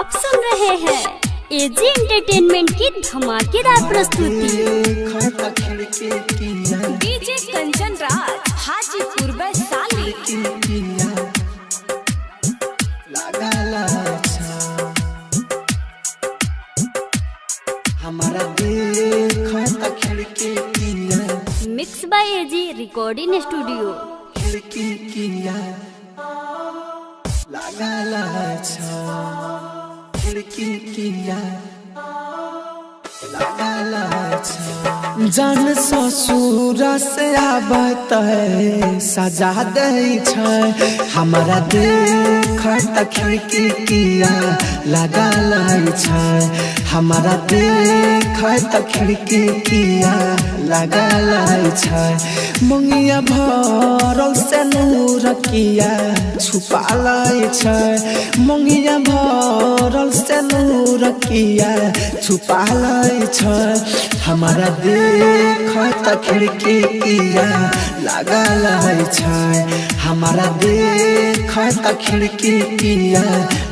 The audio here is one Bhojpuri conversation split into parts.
आप सुन रहे हैं एजी एंटरटेनमेंट की धमाकेदार प्रस्तुति। डीजे कंचन राज हाजीपुर वैशाली। हमारा mix by AG recording studio. जान ससुर से आबत है सजा दे छै हमारा देख खिड़की किया लगा छै हमारा देख खिड़की किया लगा छै मंगिया भरल से नूर किया छुपा छै मंगिया भरल से नूर किया छुपा छै हमारा देख खिड़की किया लगा छै हमारा देख खिड़की किया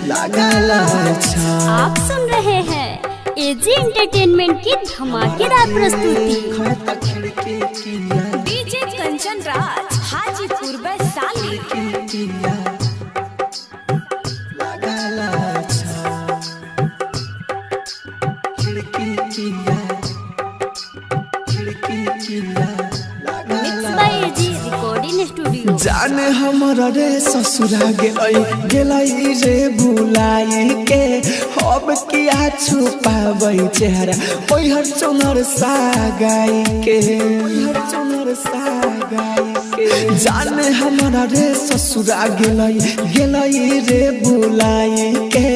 लगा छै। आप सुन रहे हैं एजी एंटरटेनमेंट की धमाकेदार प्रस्तुति। DJ Kanchan Raj Hajipur Vaishali. Mix by AG recording studio. जाने हमारा रे ससुरा गेलई रे बुलाई के अब किया छुपाबै चेहरा ओइ हर चोनर सागाई के जाने हमारा रे ससुरा गेलई रे बुलाई के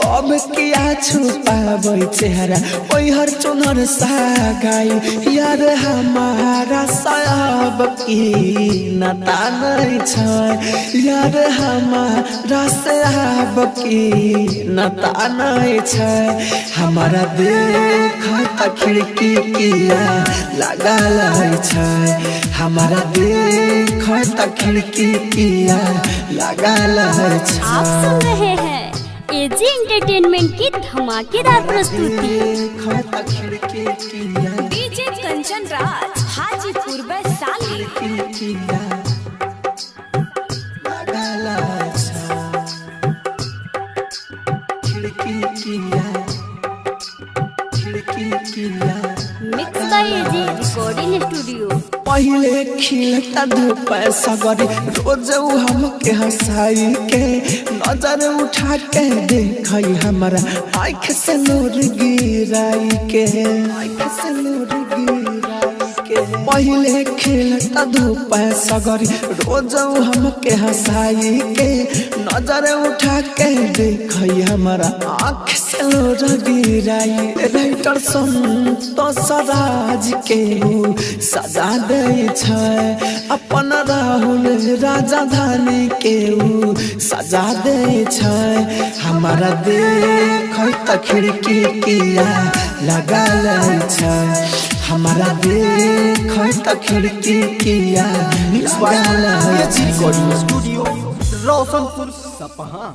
अब किया छुपाबै चेहरा ओइ हर चोनर सागाई यार हमारा सब की नता नहीं छै यार हमारा सब की नता नहीं छै हमारा देख खिड़की किया लगा छै हमारा देख खिड़की किया लगा छै। आप सुन रहे हैं एजी एंटरटेनमेंट की धमाकेदार प्रस्तुति। DJ Kanchan Raj Hajipur Vaishali. Mix by AG recording studio. पहले खिलता धूप सगरी रोज हमके हंसाई के नजर उठा के देख हमारा आँख से नूर गिराई के पहले खिलता धूप सगरी रोज हमके हंसाई के नजर उठा के देख हमारा आँख से नूर गिराई राइटर संतोष राज के सजा दे छै अपन राहुल राजधानी के सजा दे छै हमारा देख खिड़की किया लगा छै हमारा देख खिड़की किया लगा छै। स्टूडियो रोशनपुर सपहा।